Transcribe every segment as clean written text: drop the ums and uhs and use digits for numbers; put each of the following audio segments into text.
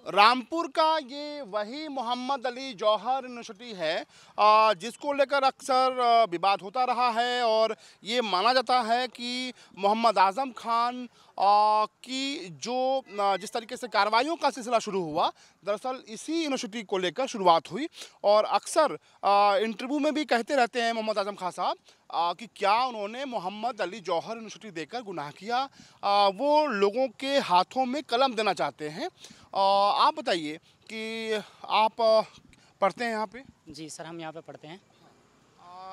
रामपुर का ये वही मोहम्मद अली जौहर यूनिवर्सिटी है जिसको लेकर अक्सर विवाद होता रहा है और ये माना जाता है कि मोहम्मद आज़म खान की जो जिस तरीके से कार्रवाइयों का सिलसिला शुरू हुआ, दरअसल इसी यूनिवर्सिटी को लेकर शुरुआत हुई। और अक्सर इंटरव्यू में भी कहते रहते हैं मोहम्मद आज़म खान साहब कि क्या उन्होंने मोहम्मद अली जौहर यूनिवर्सिटी देकर गुनाह किया, वो लोगों के हाथों में कलम देना चाहते हैं। आप बताइए कि आप पढ़ते हैं यहाँ पे? जी सर, हम यहाँ पे पढ़ते हैं।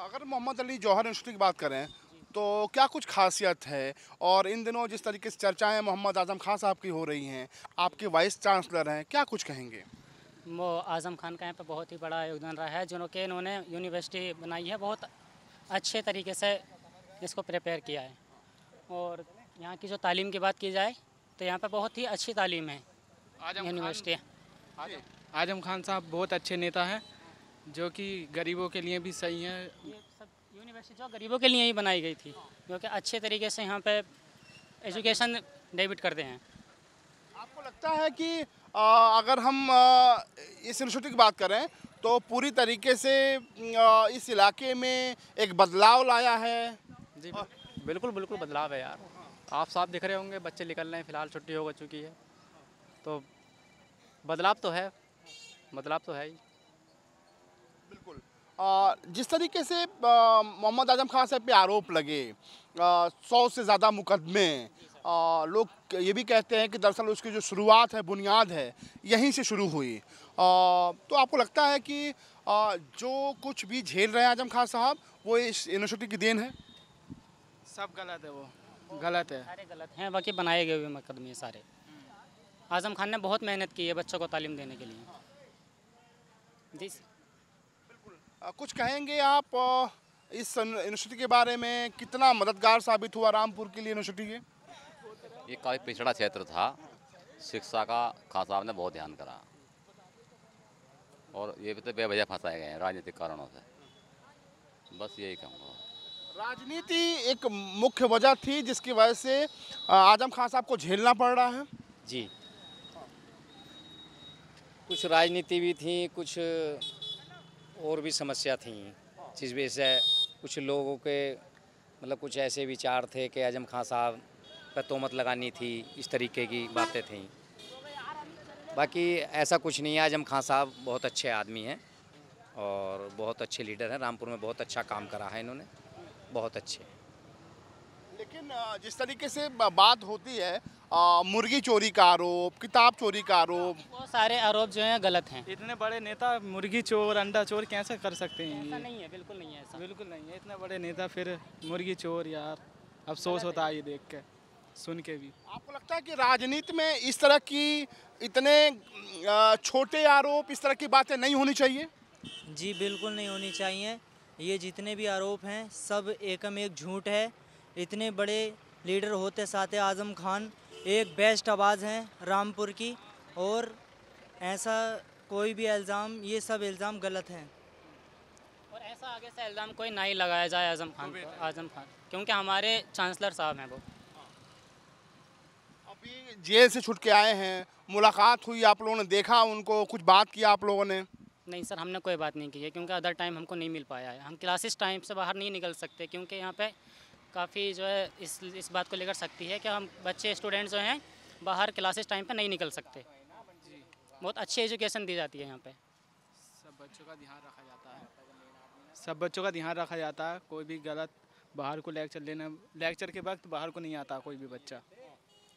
अगर मोहम्मद अली जौहर यूनिवर्सिटी की बात करें तो क्या कुछ खासियत है? और इन दिनों जिस तरीके से चर्चाएं मोहम्मद आज़म खान साहब की हो रही हैं, आपके वाइस चांसलर हैं, क्या कुछ कहेंगे? वो आज़म खान का यहाँ पे बहुत ही बड़ा योगदान रहा है, जिन्हों के इन्होंने यूनिवर्सिटी बनाई है, बहुत अच्छे तरीके से इसको प्रिपेयर किया है। और यहाँ की जो तालीम की बात की जाए तो यहाँ पे बहुत ही अच्छी तालीम है यूनिवर्सिटी। आजम खान साहब बहुत अच्छे नेता हैं, जो कि गरीबों के लिए भी सही हैं। ये सब यूनिवर्सिटी जो गरीबों के लिए ही बनाई गई थी, क्योंकि अच्छे तरीके से यहाँ पे एजुकेशन डेबिट करते हैं। आपको लगता है कि अगर हम इस यूनिवर्सिटी की बात करें तो पूरी तरीके से इस इलाके में एक बदलाव लाया है? जी बिल्कुल बिल्कुल बदलाव है यार। आप साफ दिख रहे होंगे, बच्चे निकल रहे हैं, फिलहाल छुट्टी हो चुकी है, तो बदलाव तो है, बदलाव तो है ही। बिल्कुल। जिस तरीके से मोहम्मद आज़म खान साहब पे आरोप लगे, 100 से ज़्यादा मुकदमे, लोग ये भी कहते हैं कि दरअसल उसकी जो शुरुआत है, बुनियाद है, यहीं से शुरू हुई। तो आपको लगता है कि जो कुछ भी झेल रहे हैं आज़म खान साहब, वो इस यूनिवर्सिटी की देन है? सब गलत है, वो गलत है, सारे गलत हैं, बाकी बनाए गए हुए मुकदमे सारे। आज़म खान ने बहुत मेहनत की है बच्चों को तालीम देने के लिए। जी कुछ कहेंगे आप इस यूनिवर्सिटी के बारे में? कितना मददगार साबित हुआ रामपुर के लिए यूनिवर्सिटी के? ये काफ़ी पिछड़ा क्षेत्र था, शिक्षा का खान साहब ने बहुत ध्यान करा, और ये भी तो बेवजह फंसाए गए हैं राजनीतिक कारणों से, बस यही कहूँगा। राजनीति एक मुख्य वजह थी जिसकी वजह से आज़म खान साहब को झेलना पड़ रहा है। जी, कुछ राजनीति भी थी, कुछ और भी समस्या थी, जिस वजह से कुछ लोगों के मतलब कुछ ऐसे विचार थे कि आज़म खान साहब पर तोहमत लगानी थी, इस तरीके की बातें थीं। बाकी ऐसा कुछ नहीं है, आज़म खान साहब बहुत अच्छे आदमी हैं और बहुत अच्छे लीडर हैं। रामपुर में बहुत अच्छा काम करा है इन्होंने, बहुत अच्छे। लेकिन जिस तरीके से बात होती है, मुर्गी चोरी का आरोप, किताब चोरी का आरोप, वो सारे आरोप जो हैं गलत हैं। इतने बड़े नेता मुर्गी चोर, अंडा चोर कैसे कर सकते हैं? ऐसा नहीं है, बिल्कुल नहीं है ऐसा। बिल्कुल नहीं है, इतने बड़े नेता फिर मुर्गी चोर, यार अफसोस होता है ये देख के, सुन के भी। आपको लगता है कि राजनीति में इस तरह की इतने छोटे आरोप, इस तरह की बातें नहीं होनी चाहिए? जी बिल्कुल नहीं होनी चाहिए। ये जितने भी आरोप हैं सब एकम एक झूठ है। इतने बड़े लीडर होते साथ आज़म खान एक बेस्ट आवाज़ हैं रामपुर की, और ऐसा कोई भी इल्ज़ाम, ये सब इल्ज़ाम गलत हैं। और ऐसा आगे से इल्ज़ाम कोई ना ही लगाया जाए आज़म खान को, आज़म खान, क्योंकि हमारे चांसलर साहब हैं वो। अभी जेल से छूट के आए हैं, मुलाकात हुई, आप लोगों ने देखा उनको, कुछ बात किया आप लोगों ने? नहीं सर, हमने कोई बात नहीं की है, क्योंकि अदर टाइम हमको नहीं मिल पाया है। हम क्लासेस टाइम से बाहर नहीं निकल सकते, क्योंकि यहाँ पे काफ़ी जो है इस बात को लेकर सकती है कि हम बच्चे स्टूडेंट्स जो हैं बाहर क्लासेस टाइम पे नहीं निकल सकते। बहुत अच्छी एजुकेशन दी जाती है यहाँ पे। सब बच्चों का ध्यान रखा जाता है, सब बच्चों का ध्यान रखा जाता है। कोई भी गलत बाहर को लेक्चर लेना, लेक्चर के वक्त बाहर को नहीं आता कोई भी बच्चा।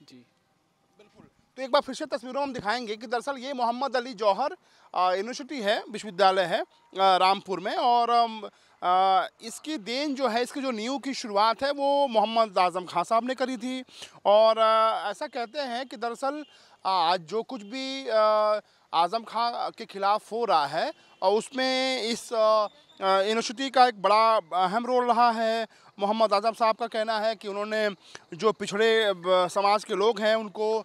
जी बिल्कुल। तो एक बार फिर से तस्वीरों में हम दिखाएंगे कि दरअसल ये मोहम्मद अली जौहर यूनिवर्सिटी है, विश्वविद्यालय है रामपुर में, और इसकी देन जो है, इसकी जो नींव की शुरुआत है वो मोहम्मद आज़म खान साहब ने करी थी। और ऐसा कहते हैं कि दरअसल आज जो कुछ भी आज़म खान के ख़िलाफ़ हो रहा है और उसमें इस यूनिवर्सिटी का एक बड़ा अहम रोल रहा है। मोहम्मद आज़म साहब का कहना है कि उन्होंने जो पिछड़े समाज के लोग हैं उनको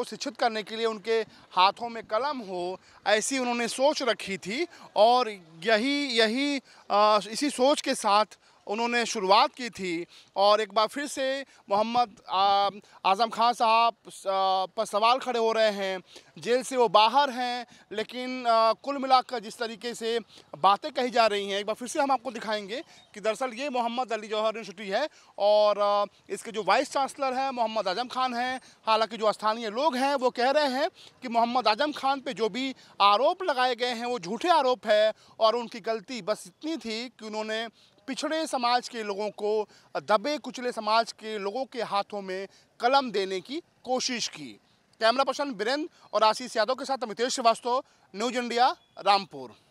शिक्षित करने के लिए उनके हाथों में कलम हो, ऐसी उन्होंने सोच रखी थी। और इसी सोच के साथ उन्होंने शुरुआत की थी और एक बार फिर से मोहम्मद आज़म खान साहब पर सवाल खड़े हो रहे हैं। जेल से वो बाहर हैं, लेकिन कुल मिलाकर जिस तरीके से बातें कही जा रही हैं, एक बार फिर से हम आपको दिखाएंगे कि दरअसल ये मोहम्मद अली जौहर यूनिवर्सिटी है और इसके जो वाइस चांसलर हैं मोहम्मद आज़म खान हैं। हालांकि जो स्थानीय लोग हैं वो कह रहे हैं कि मोहम्मद आज़म खान पे जो भी आरोप लगाए गए हैं वो झूठे आरोप है और उनकी गलती बस इतनी थी कि उन्होंने पिछड़े समाज के लोगों को, दबे कुचले समाज के लोगों के हाथों में कलम देने की कोशिश की। कैमरा पर्सन बीरेंद्र और आशीष यादव के साथ अमितेश श्रीवास्तव, न्यूज़ इंडिया, रामपुर।